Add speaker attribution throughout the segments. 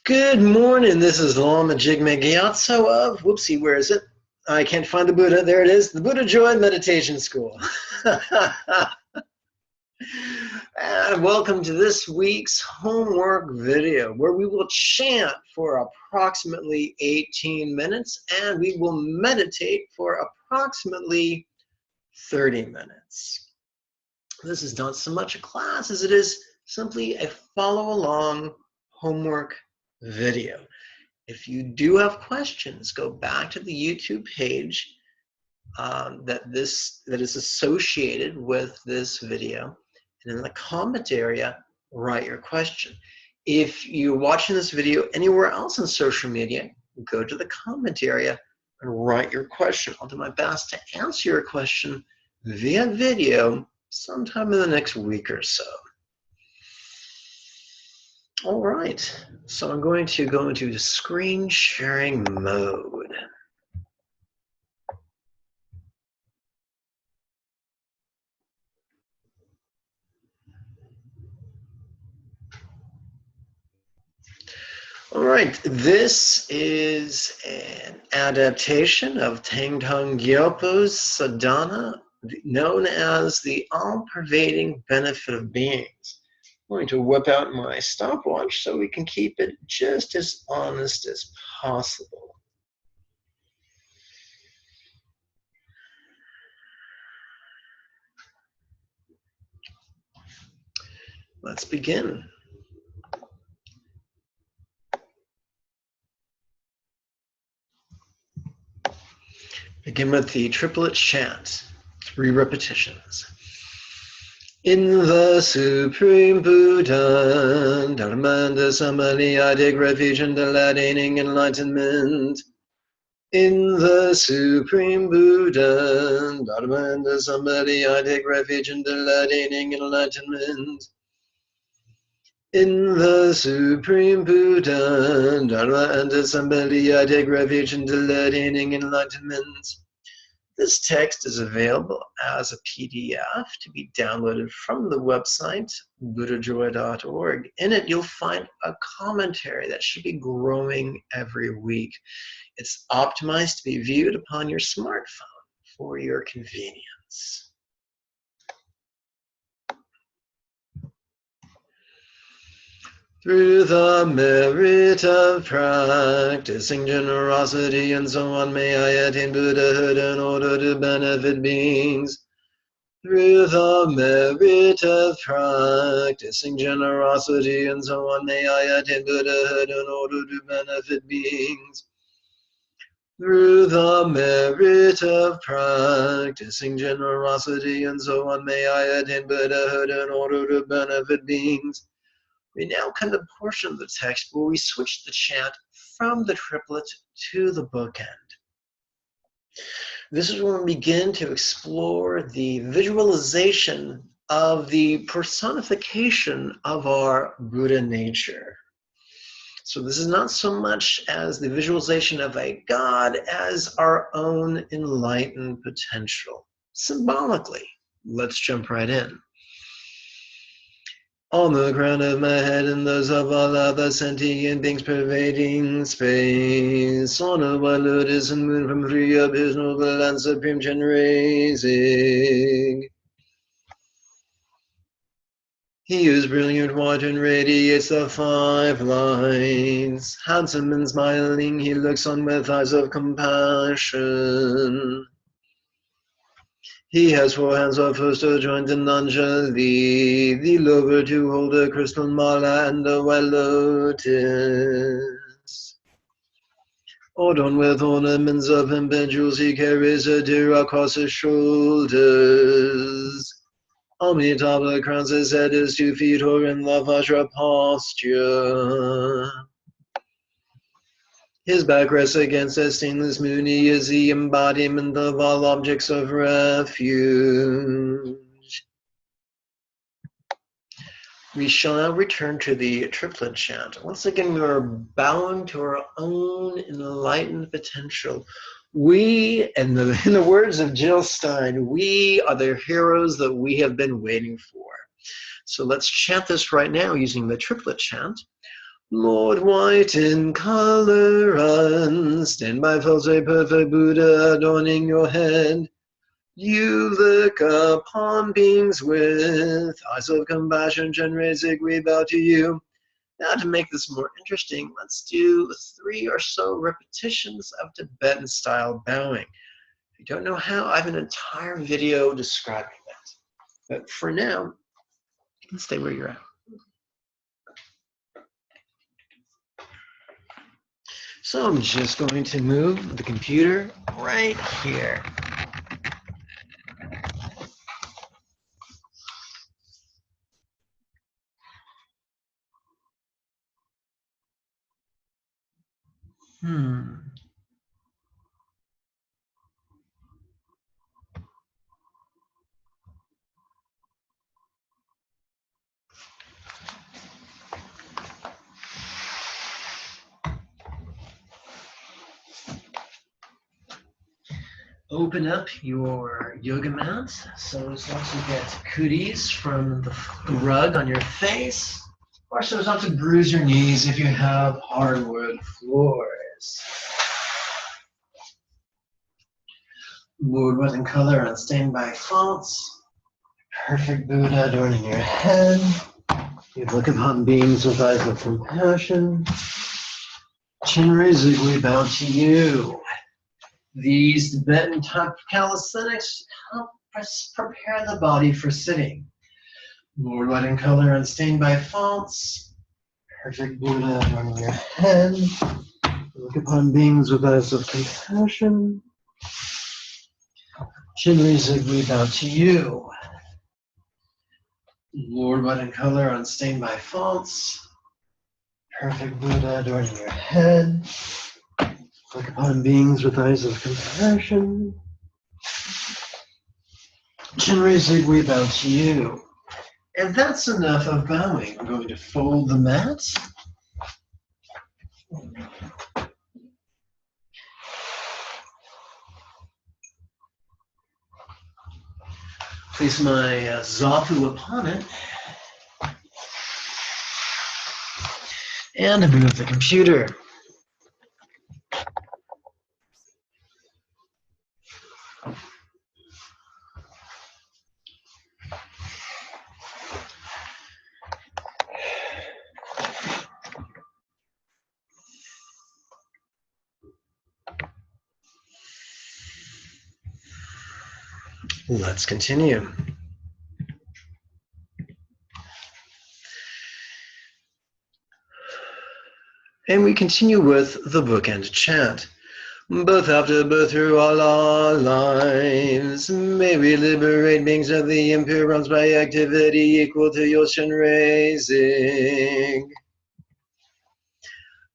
Speaker 1: Good morning. This is Lama Jigme Gyatso of, whoopsie, where is it? I can't find the Buddha. There it is. The Buddha Joy Meditation School. And welcome to this week's homework video where we will chant for approximately 18 minutes and we will meditate for approximately 30 minutes. This is not so much a class as it is simply a follow along homework video. If you do have questions, go back to the YouTube page that is associated with this video, and in the comment area, write your question. If you're watching this video anywhere else on social media, go to the comment area and write your question. I'll do my best to answer your question via video sometime in the next week or so. All right, so I'm going to go into screen sharing mode. All right, this is an adaptation of Tangtong Gyalpo's sadhana known as the all-pervading benefit of beings. I'm going to whip out my stopwatch so we can keep it just as honest as possible. Let's begin. Begin with the triplet chant, 3 repetitions. In the Supreme Buddha, Dharmanda Samani, I take refuge in dilating enlightenment. In the Supreme Buddha, Dharmanda Samani, I take refuge in dilating enlightenment. In the Supreme Buddha, Dharmanda Samani, I take refuge in dilating enlightenment. This text is available as a PDF to be downloaded from the website, buddhajoy.org. In it, you'll find a commentary that should be growing every week. It's optimized to be viewed upon your smartphone for your convenience. Through the merit of practicing generosity and so on, may I attain Buddhahood in order to benefit beings. Through the merit of practicing generosity and so on, may I attain Buddhahood in order to benefit beings. Through the merit of practicing generosity and so on, may I attain Buddhahood in order to benefit beings. We now come to the portion of the text where we switch the chant from the triplet to the bookend. This is when we begin to explore the visualization of the personification of our Buddha nature. So this is not so much as the visualization of a God as our own enlightened potential. Symbolically, let's jump right in. On the crown of my head and those of all other sentient beings pervading space, on a white lotus and moon from 3 of his noble and supreme chin raising. He whose brilliant white and radiates the 5 lights. Handsome and smiling, he looks on with eyes of compassion. He has 4 hands of first joined in Anjali, the lover to hold a crystal mala and a white lotus. Adorned with ornaments of hemp and jewels, he carries a deer across his shoulders. Amitabha crowns his head, his 2 feet are in the Vajra posture. His back rests against a stainless moon. He is the embodiment of all objects of refuge. We shall now return to the triplet chant. Once again, we are bound to our own enlightened potential. We, in the words of Jill Stein, we are the heroes that we have been waiting for. So let's chant this right now using the triplet chant. Lord white in color, unstained by false, a perfect Buddha adorning your head. You look upon beings with eyes of compassion, Jigme, we bow to you. Now, to make this more interesting, let's do 3 or so repetitions of Tibetan style bowing. If you don't know how, I have an entire video describing that. But for now, you can stay where you're at. So I'm just going to move the computer right here. Open up your yoga mat so as not to get cooties from the rug on your face, or so as not to bruise your knees if you have hardwood floors. Lord white in color, unstained by faults, perfect Buddha adorning your head. You look upon beings with eyes of compassion. Jigme, we bow to you. These Tibetan type calisthenics help us prepare the body for sitting. Lord white in color, unstained by faults, perfect Buddha adorning your head. Look upon beings with eyes of compassion. Jigme, we bow to you. Lord white in color, unstained by faults, perfect Buddha adorning your head. Look upon beings with eyes of compassion. Jigme, we bow to you. And that's enough of bowing. I'm going to fold the mat. Place my zafu upon it. And move the computer. Let's continue. And we continue with the bookend chant. Birth after birth through all our lives, may we liberate beings of the impure realms by activity equal to your ocean raising.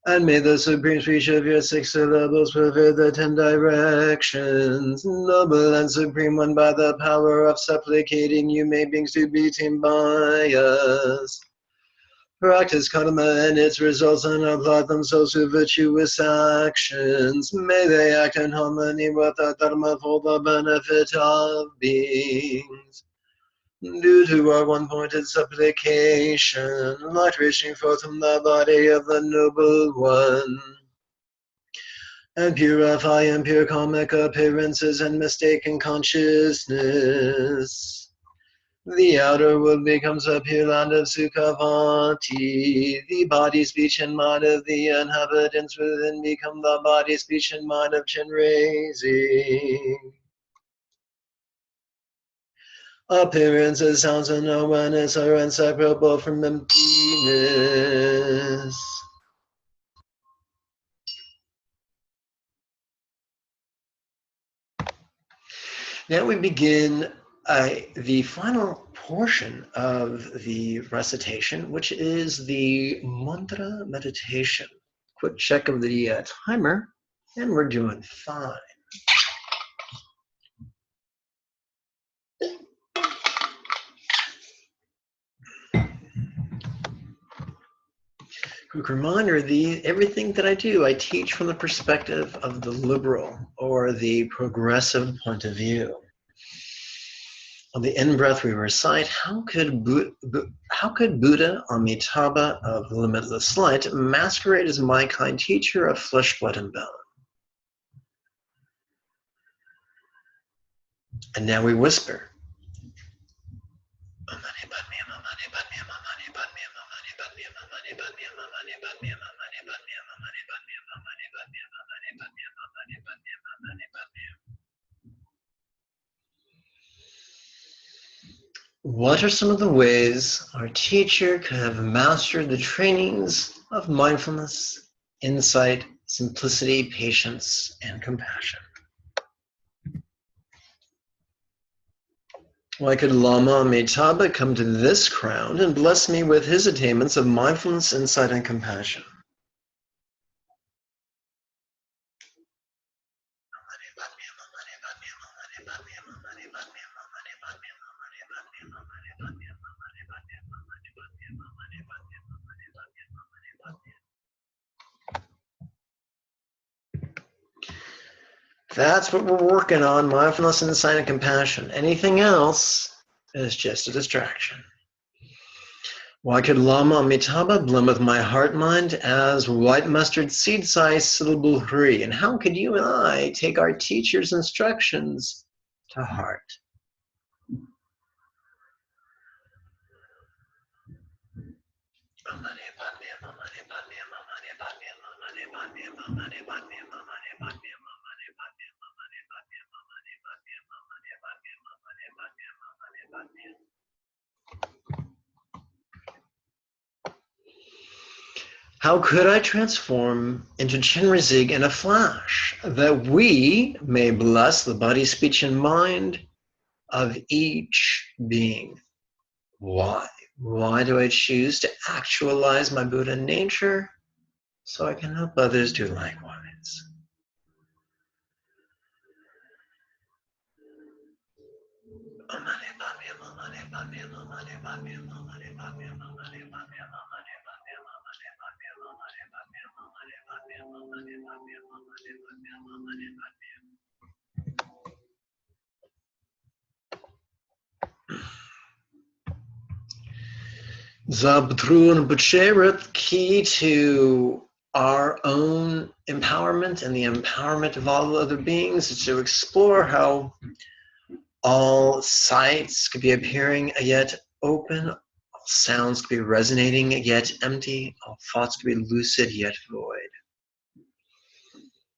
Speaker 1: And may the supreme speech of your 6 syllables pervade the 10 directions. Noble and supreme one, by the power of supplicating you, may beings to be tamed by us. Practice karma and its results and apply themselves to virtuous actions. May they act in harmony with the dharma for the benefit of beings. Due to our one-pointed supplication, light reaching forth from the body of the noble one, and purify impure karmic appearances and mistaken consciousness. The outer world becomes a pure land of Sukhavati. The body, speech, and mind of the inhabitants within become the body, speech, and mind of Jigme. Appearances, sounds, and awareness are inseparable from emptiness. Now we begin the final portion of the recitation, which is the mantra meditation. Quick check of the timer, and we're doing fine. Quick reminder, everything that I do, I teach from the perspective of the liberal or the progressive point of view. On the in-breath, we recite, how could Buddha Amitabha of limitless light masquerade as my kind teacher of flesh, blood, and bone? And now we whisper. What are some of the ways our teacher could have mastered the trainings of mindfulness, insight, simplicity, patience, and compassion? Why could Lama Amitabha come to this crown and bless me with his attainments of mindfulness, insight, and compassion? That's what we're working on, mindfulness, insight, and compassion. Anything else is just a distraction. Why could Lama Amitabha blend with my heart mind as white mustard seed size syllable hri? And how could you and I take our teacher's instructions to heart? How could I transform into Chenrezig in a flash, that we may bless the body, speech, and mind of each being? Why? Why do I choose to actualize my Buddha nature so I can help others do likewise? Zabtrun Bucherit, key to our own empowerment and the empowerment of all other beings is to explore how all sights could be appearing yet open, all sounds could be resonating yet empty, all thoughts could be lucid yet void.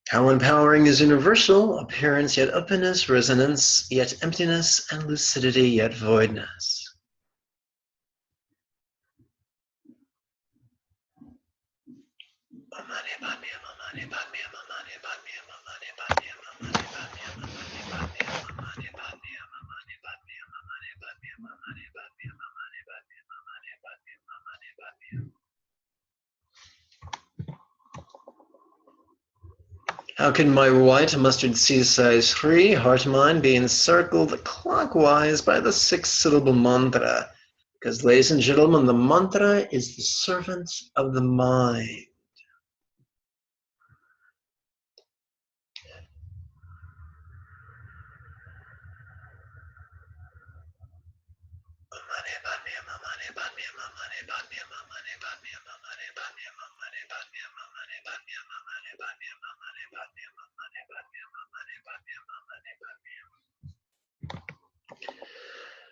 Speaker 1: How empowering is universal, appearance yet openness, resonance yet emptiness, and lucidity yet voidness. How can my white mustard seed size free heart mind be encircled clockwise by the 6-syllable mantra? Because, ladies and gentlemen, the mantra is the servant of the mind.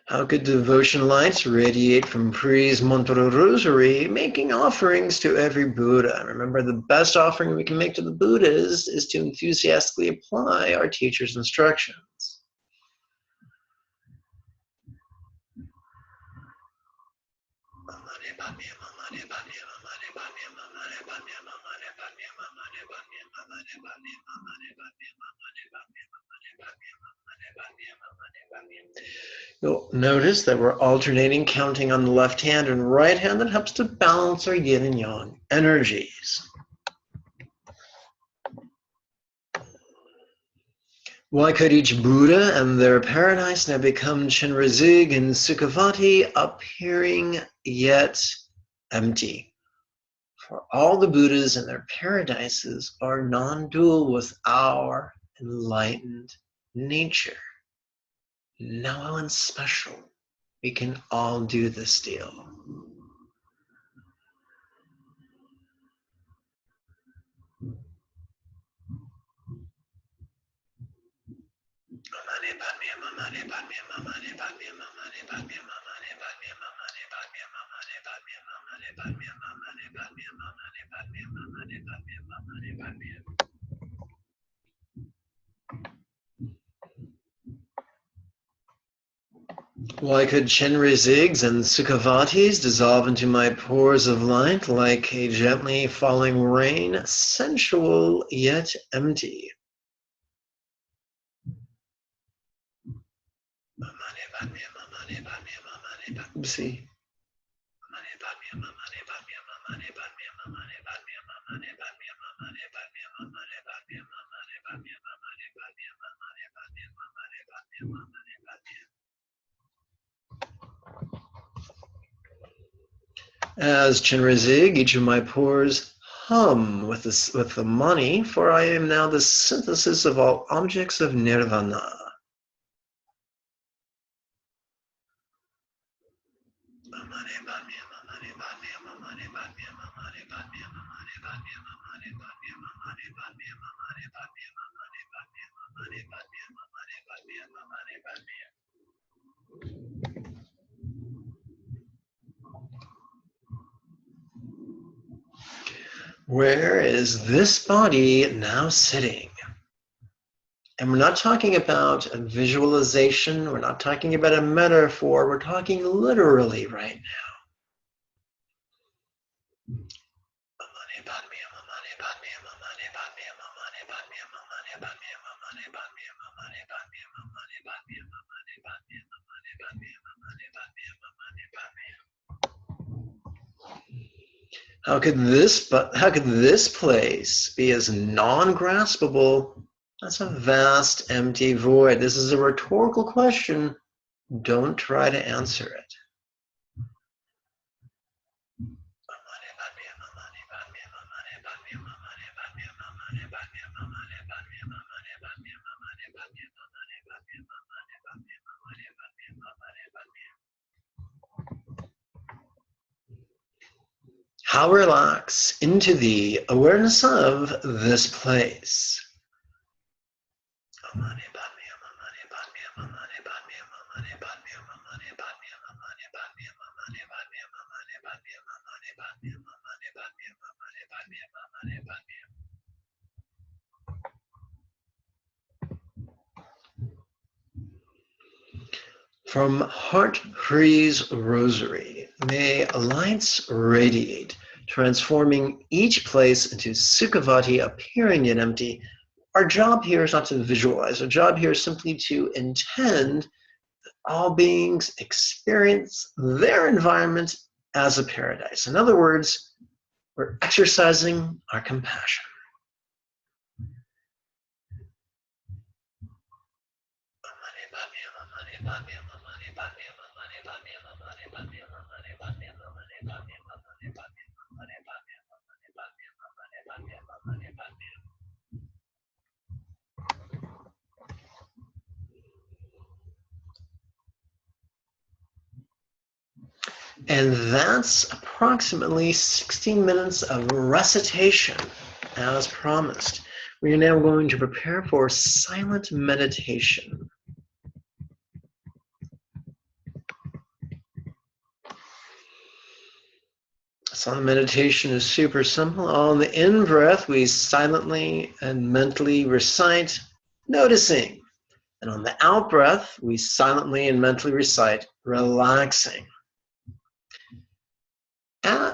Speaker 1: How could devotion lights radiate from Pri's mantra rosary, making offerings to every Buddha? Remember, the best offering we can make to the Buddhas is to enthusiastically apply our teacher's instructions. You'll notice that we're alternating counting on the left hand and right hand. That helps to balance our yin and yang energies. Why could each Buddha and their paradise now become Chenrezig and Sukhavati, appearing yet empty? For all the Buddhas and their paradises are non-dual with our enlightened nature. no one's special. We can all do this deal. Why could Chenri zigs and Sukhavatis dissolve into my pores of light like a gently falling rain, sensual yet empty? Oopsie. As Chenrezig, each of my pores hum with the mani, for I am now the synthesis of all objects of nirvana. Where is this body now sitting? And we're not talking about a visualization. We're not talking about a metaphor. We're talking literally right now. How could this place be as non-graspable as a vast empty void? This is a rhetorical question. Don't try to answer it. How relax into the awareness of this place. From Heart Free's rosary, may lights radiate, transforming each place into Sukhavati, appearing yet empty. Our job here is not to visualize. Our job here is simply to intend that all beings experience their environment as a paradise. In other words, we're exercising our compassion. And that's approximately 16 minutes of recitation, as promised. We are now going to prepare for silent meditation. Silent meditation is super simple. On the in-breath, we silently and mentally recite, noticing. And on the out-breath, we silently and mentally recite, relaxing.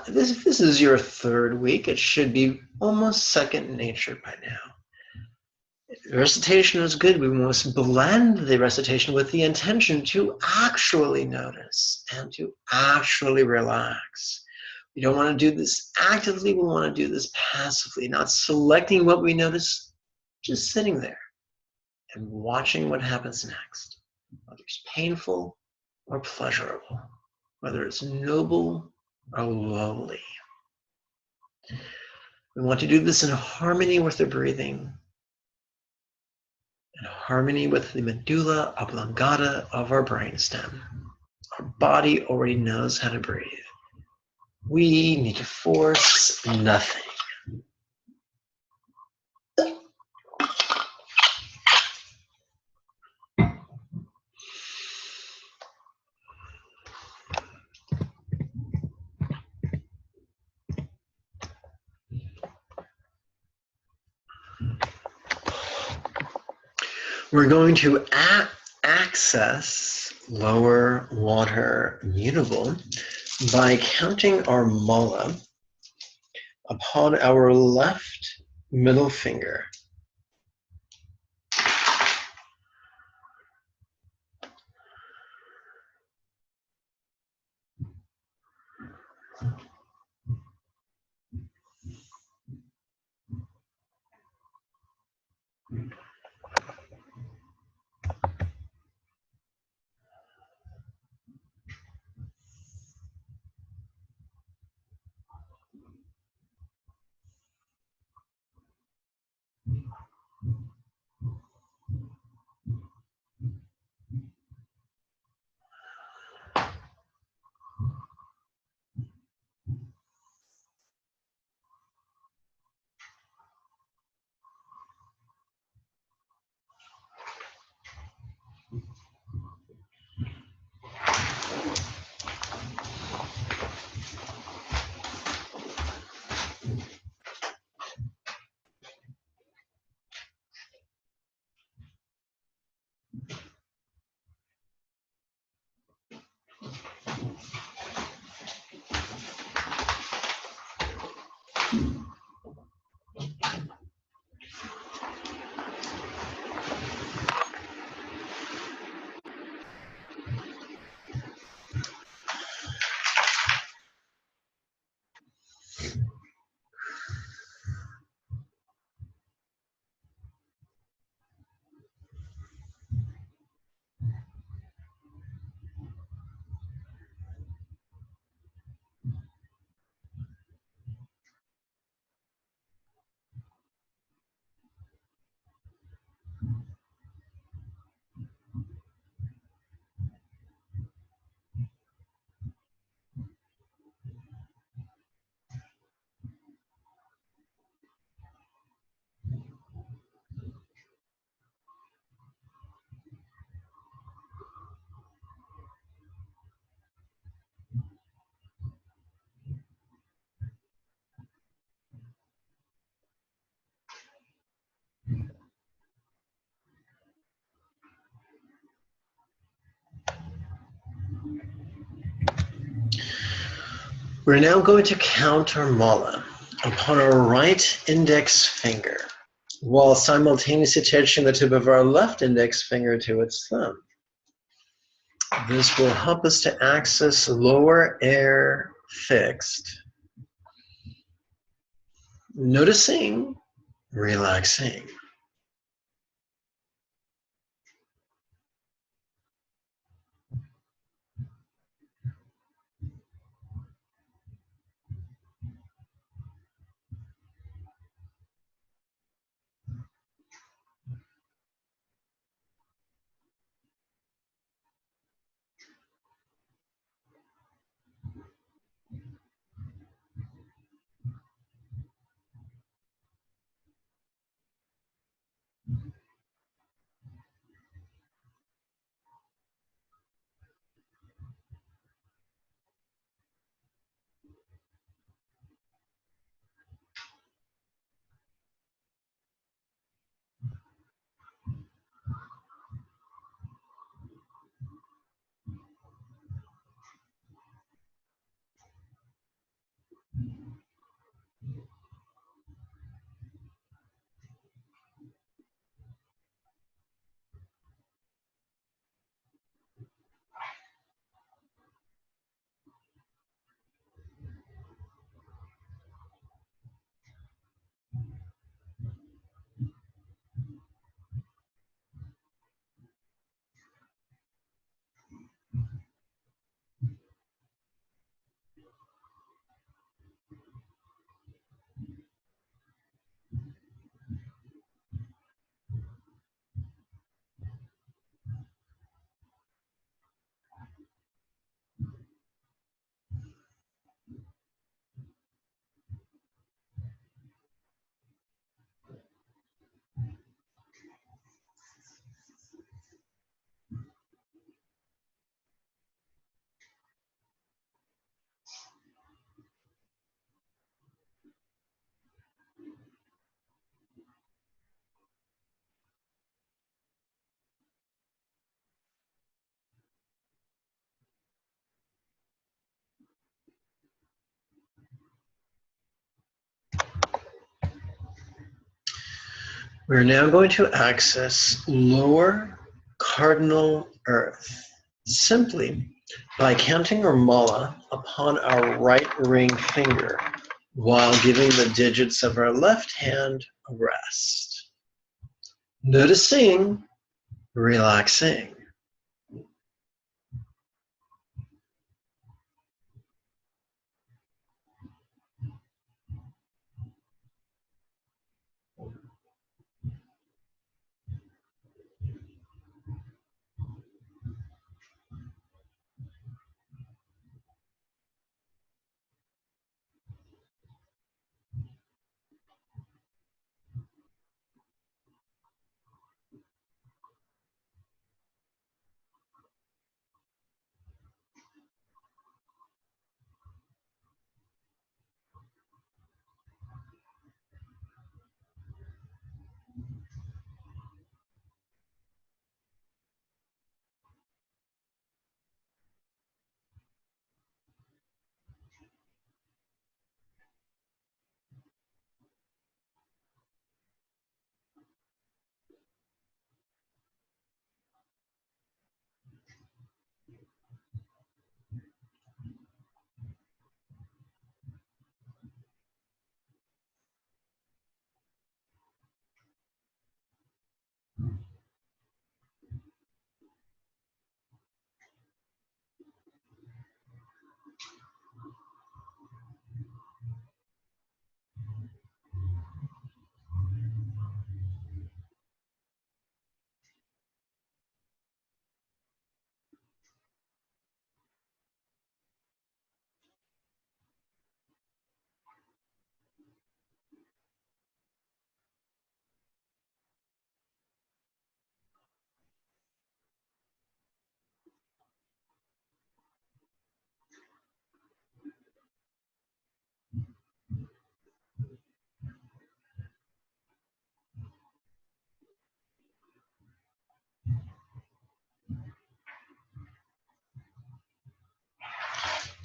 Speaker 1: If this is your third week, it should be almost second nature by now. Recitation is good. We must blend the recitation with the intention to actually notice and to actually relax. We don't want to do this actively. We want to do this passively, not selecting what we notice, just sitting there and watching what happens next, whether it's painful or pleasurable, whether it's noble or lowly. We want to do this in harmony with the breathing in harmony with the medulla oblongata of our brainstem. Our body already knows how to breathe. We need to force nothing. We're going to access lower water mutable by counting our mala upon our left middle finger. We're now going to count our mala upon our right index finger, while simultaneously attaching the tip of our left index finger to its thumb. This will help us to access lower air fixed. Noticing, relaxing. We're now going to access lower cardinal earth simply by counting our mala upon our right ring finger while giving the digits of our left hand a rest. Noticing, relaxing.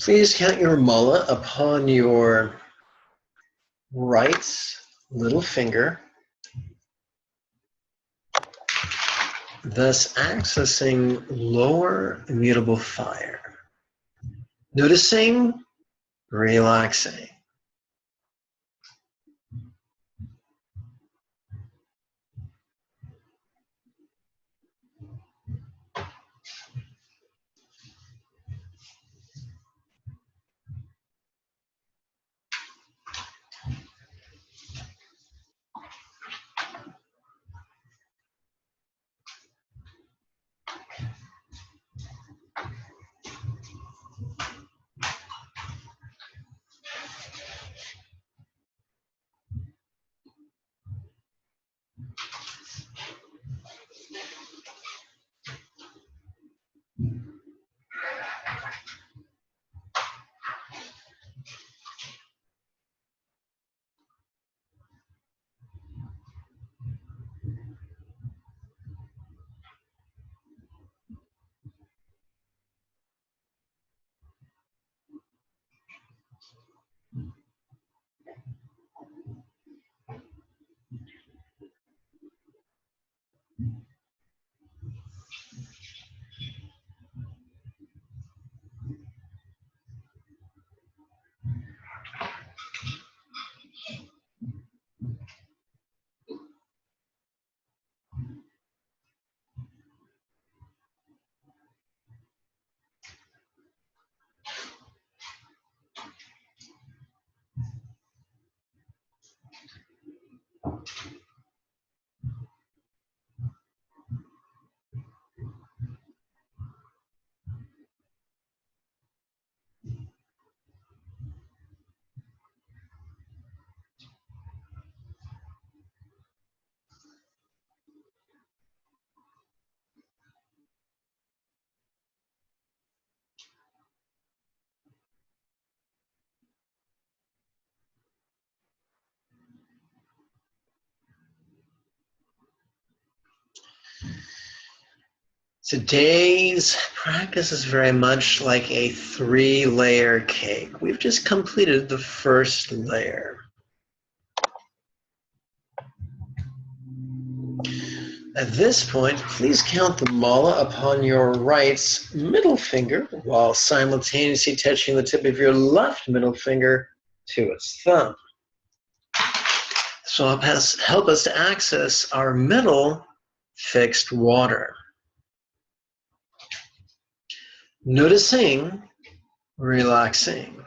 Speaker 1: Please count your mala upon your right little finger, thus accessing lower immutable fire. Noticing, relaxing. Today's practice is very much like a 3-layer cake. We've just completed the first layer. At this point, please count the mala upon your right's middle finger while simultaneously touching the tip of your left middle finger to its thumb. So help us to access our middle fixed water. Noticing, relaxing.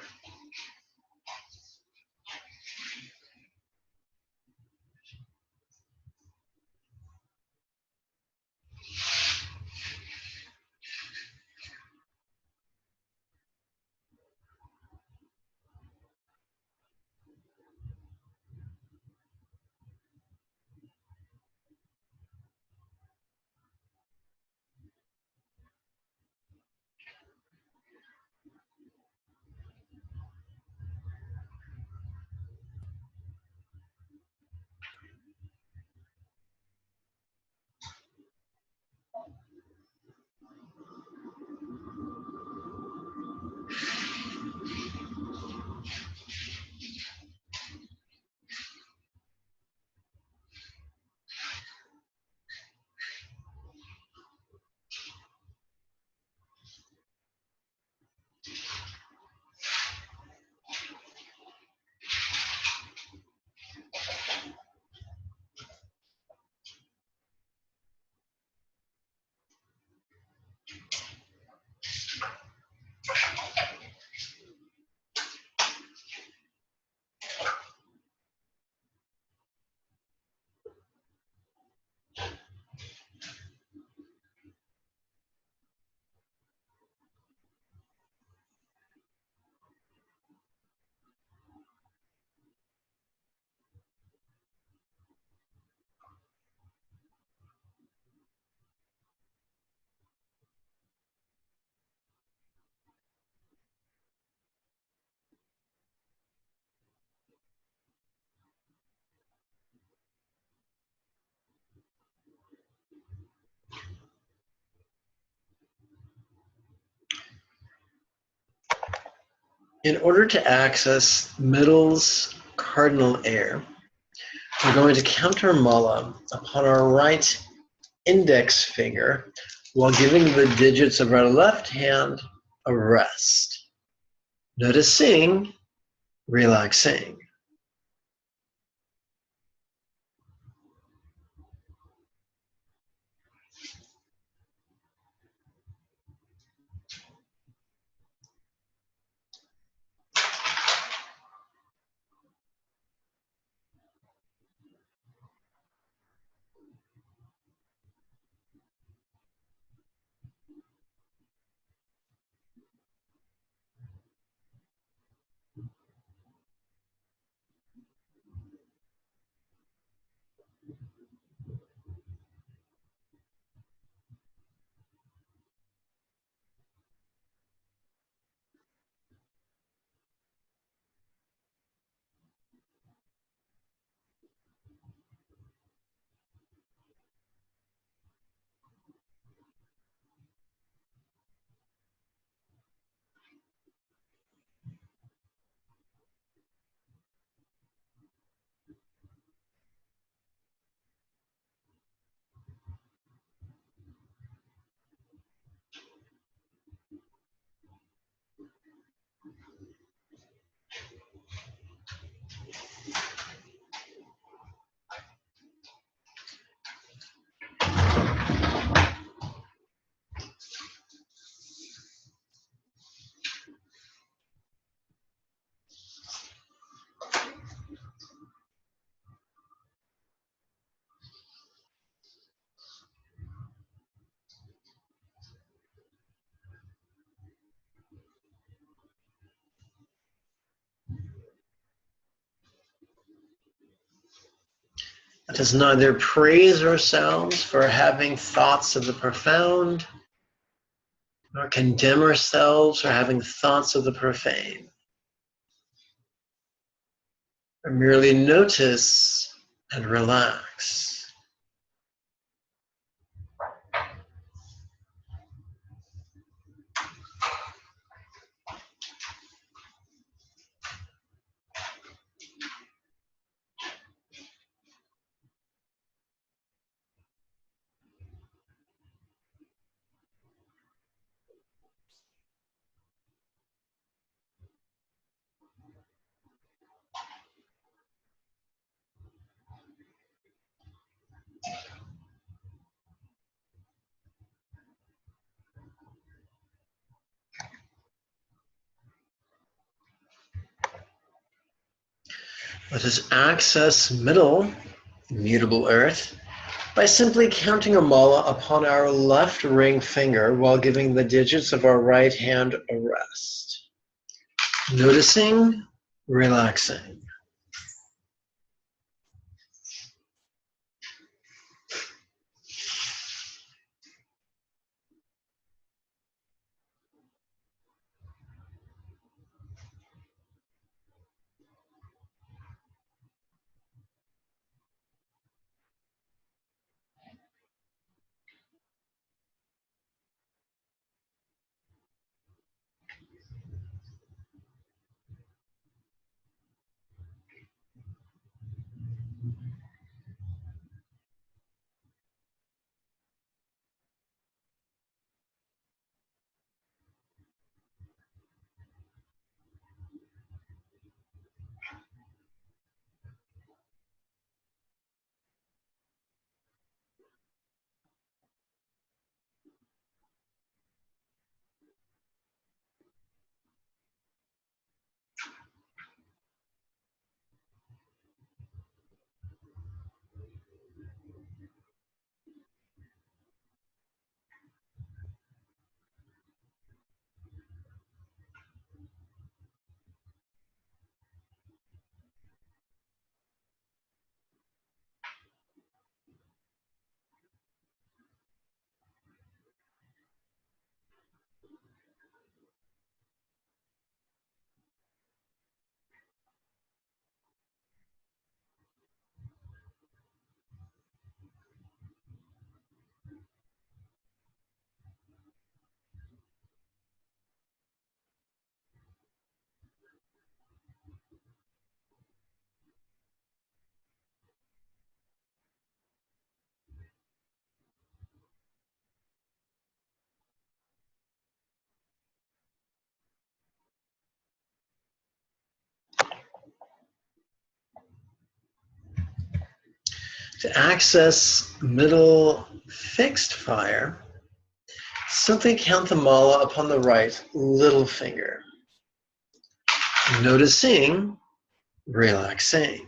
Speaker 1: In order to access middle's cardinal air, we're going to count our mala upon our right index finger while giving the digits of our left hand a rest. Noticing, relaxing. Let us neither praise ourselves for having thoughts of the profound, nor condemn ourselves for having thoughts of the profane. Or merely notice and relax. Let us access middle, immutable earth, by simply counting a mala upon our left ring finger while giving the digits of our right hand a rest. Noticing, relaxing. To access middle fixed fire, simply count the mala upon the right little finger. Noticing, relaxing.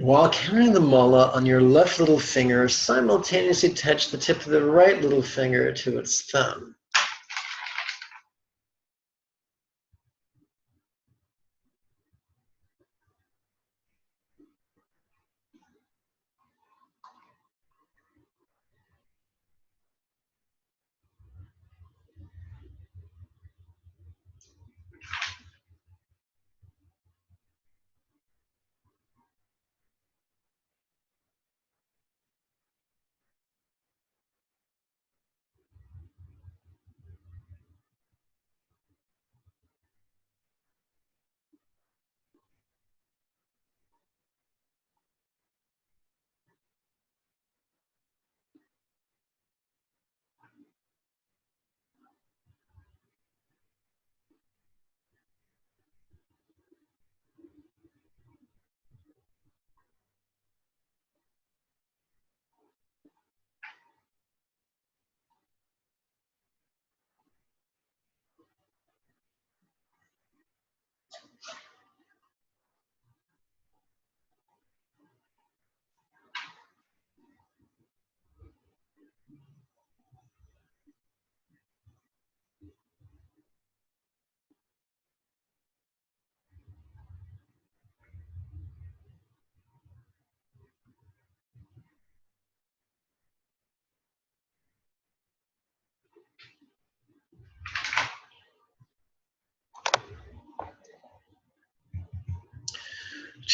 Speaker 1: While counting the mala on your left little finger, simultaneously touch the tip of the right little finger to its thumb.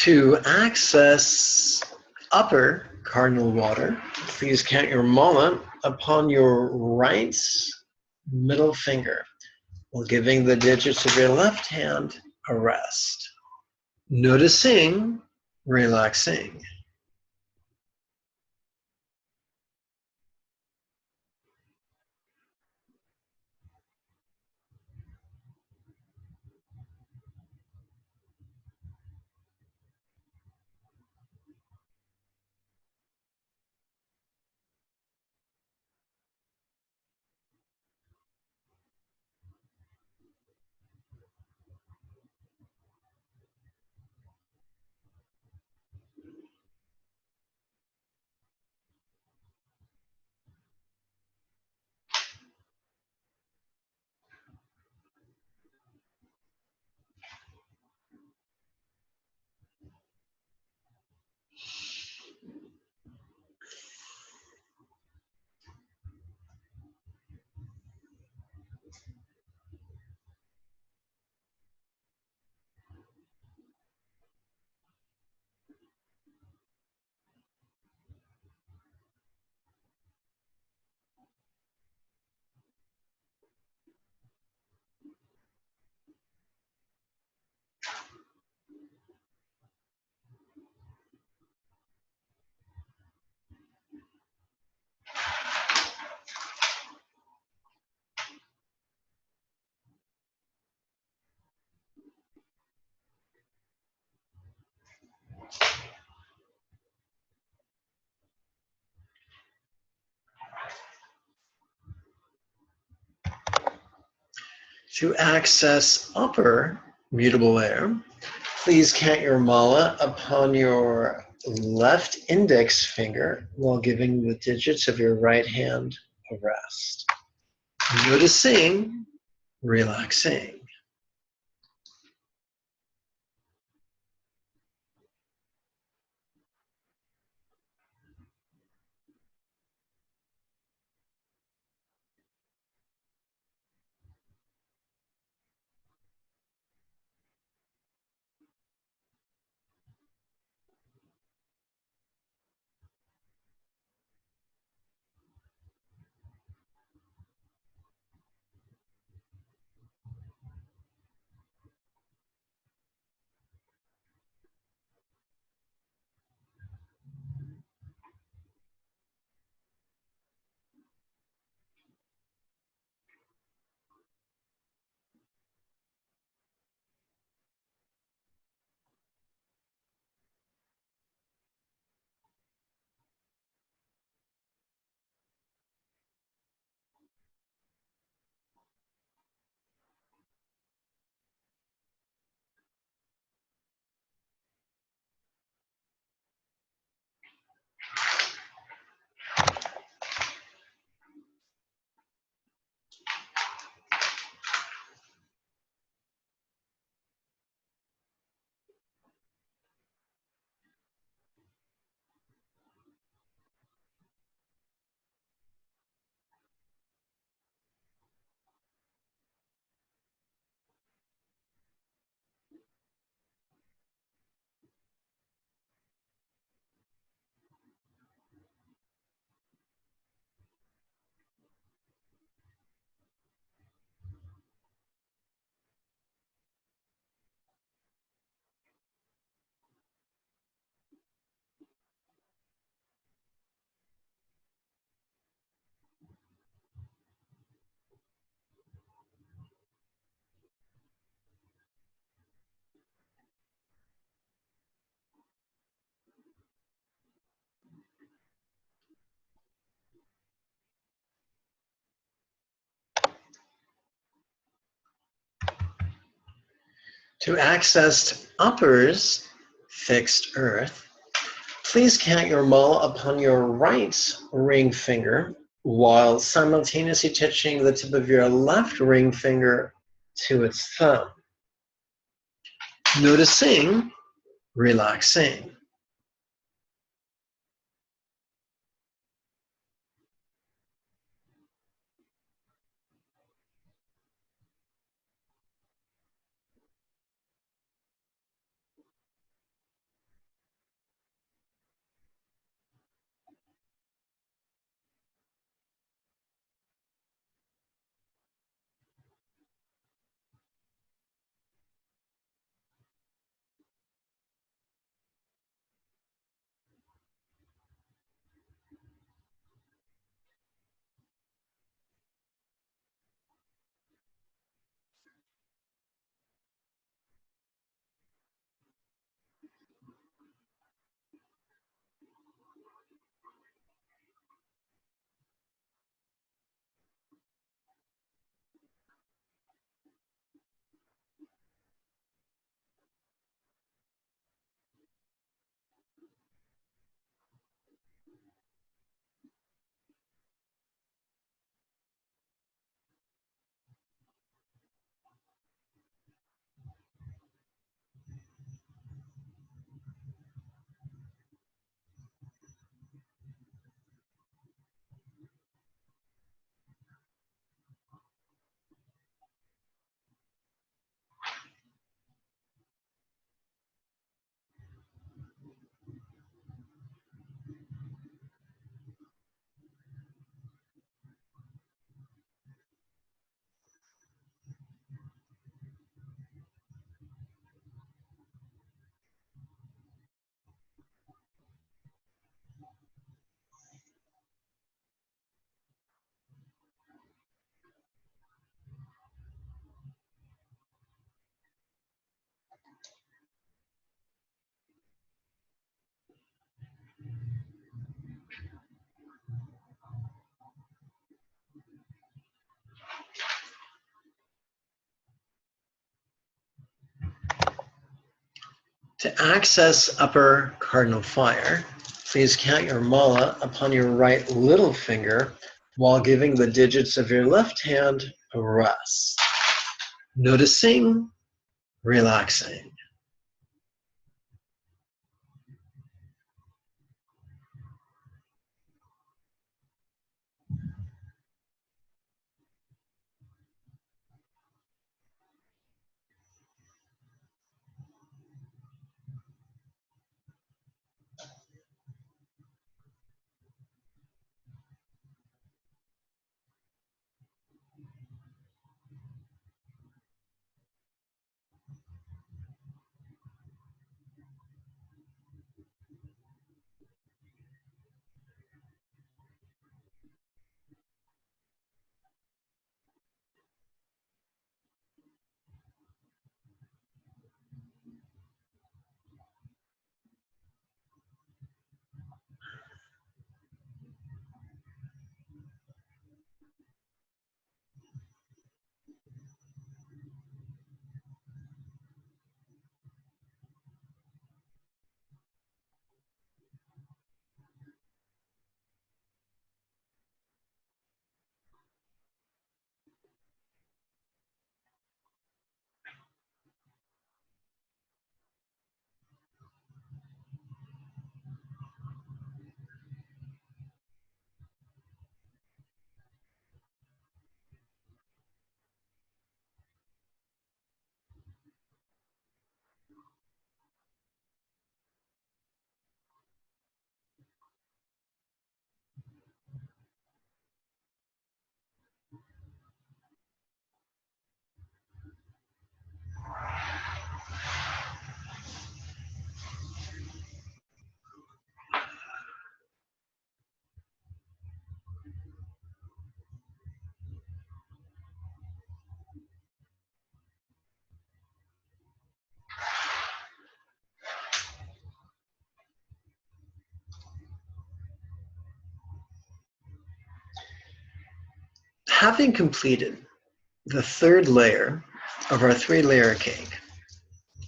Speaker 1: To access upper cardinal water, please count your mala upon your right middle finger while giving the digits of your left hand a rest. Noticing, relaxing. To access upper mutable air, please count your mala upon your left index finger while giving the digits of your right hand a rest. Noticing, relaxing. To access upper's fixed earth, please count your mala upon your right ring finger while simultaneously touching the tip of your left ring finger to its thumb. Noticing, relaxing. To access upper cardinal fire, please count your mala upon your right little finger while giving the digits of your left hand a rest. Noticing, relaxing. Having completed the third layer of our 3-layer cake,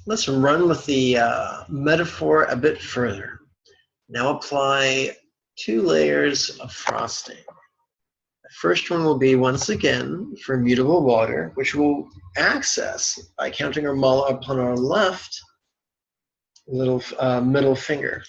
Speaker 1: let's run with the metaphor a bit further. Now apply 2 layers of frosting. The first one will be, once again, for mutable water, which we'll access by counting our mala upon our left little middle finger.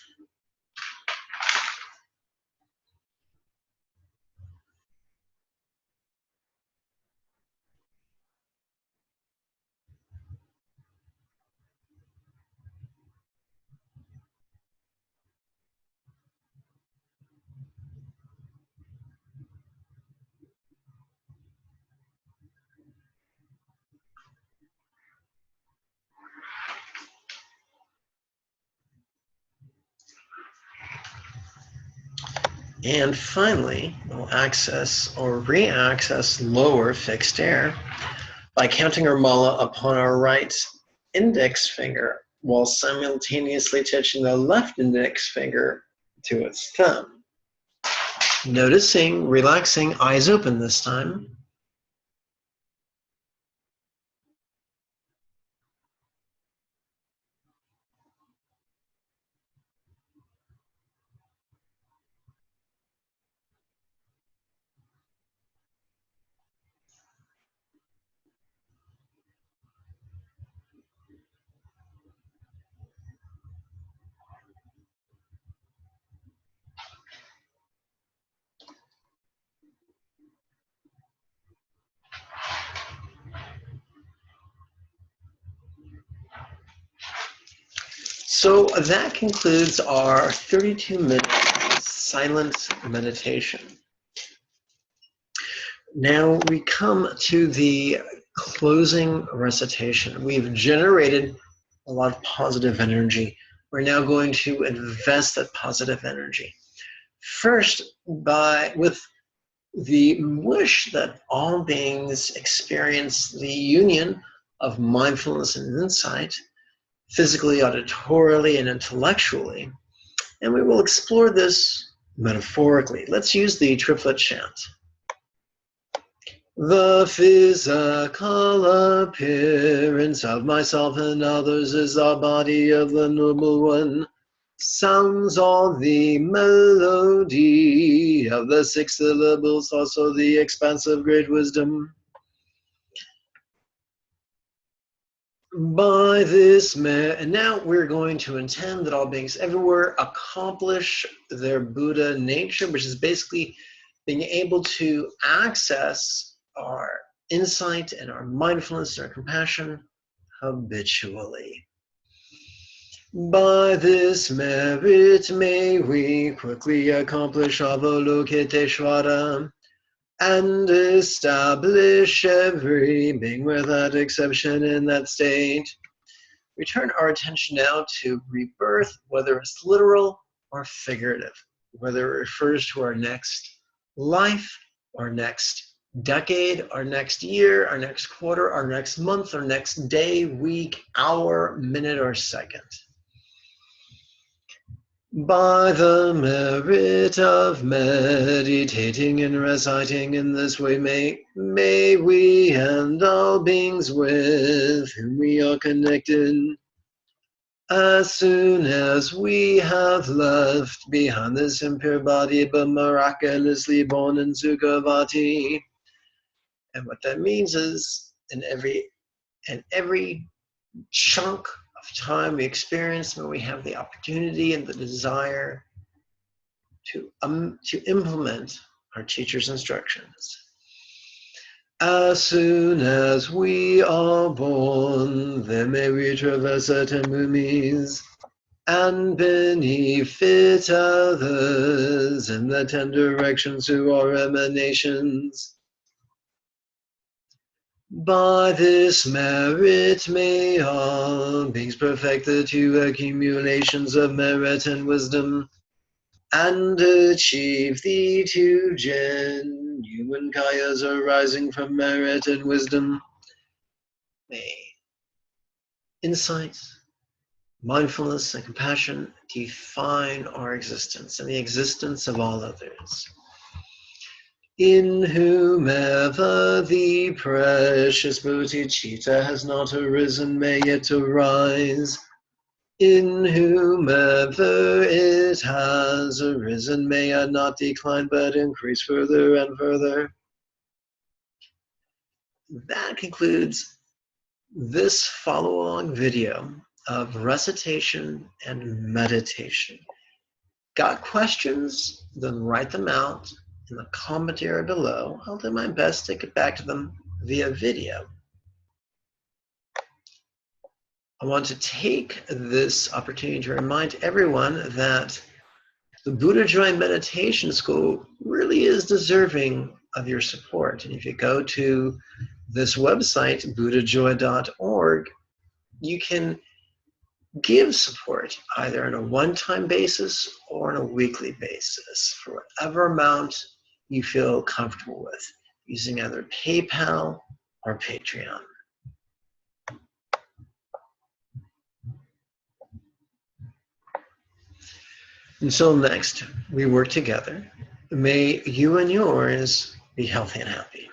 Speaker 1: And finally, we'll access or re-access lower fixed air by counting our mala upon our right index finger while simultaneously touching the left index finger to its thumb. Noticing, relaxing, eyes open this time. So that concludes our 32-minute silent meditation. Now we come to the closing recitation. We've generated a lot of positive energy. We're now going to invest that positive energy. First, with the wish that all beings experience the union of mindfulness and insight, physically, auditorily, and intellectually. And we will explore this metaphorically. Let's use the triplet chant. The physical appearance of myself and others is the body of the Noble One. Sounds all the melody of the 6 syllables, also the expansive great wisdom. By this and now we're going to intend that all beings everywhere accomplish their Buddha nature, which is basically being able to access our insight and our mindfulness and our compassion habitually. By this merit may we quickly accomplish Avalokiteshvara and establish every being without exception in that state. We turn our attention now to rebirth, whether it's literal or figurative, whether it refers to our next life, our next decade, our next year, our next quarter, our next month, our next day, week, hour, minute, or second. By the merit of meditating and reciting in this way, may we and all beings with whom we are connected, as soon as we have left behind this impure body, but miraculously born in Sukhavati. And what that means is, in every chunk of time we experience, when we have the opportunity and the desire to implement our teacher's instructions. As soon as we are born, then may we traverse certain bhumis and benefit others in the 10 directions through our emanations. By this merit may all beings perfect the 2 accumulations of merit and wisdom, and achieve the 2 genuine kayas arising from merit and wisdom. May insight, mindfulness, and compassion define our existence and the existence of all others. In whomever the precious bodhicitta has not arisen, may it arise. In whomever it has arisen, may it not decline but increase further and further. That concludes this follow-along video of recitation and meditation. Got questions? Then write them out in the comment area below. I'll do my best to get back to them via video. I want to take this opportunity to remind everyone that the Buddha Joy Meditation School really is deserving of your support. And if you go to this website, buddhajoy.org, you can give support either on a one-time basis or on a weekly basis for whatever amount you feel comfortable with, using either PayPal or Patreon. Until next we work together, may you and yours be healthy and happy.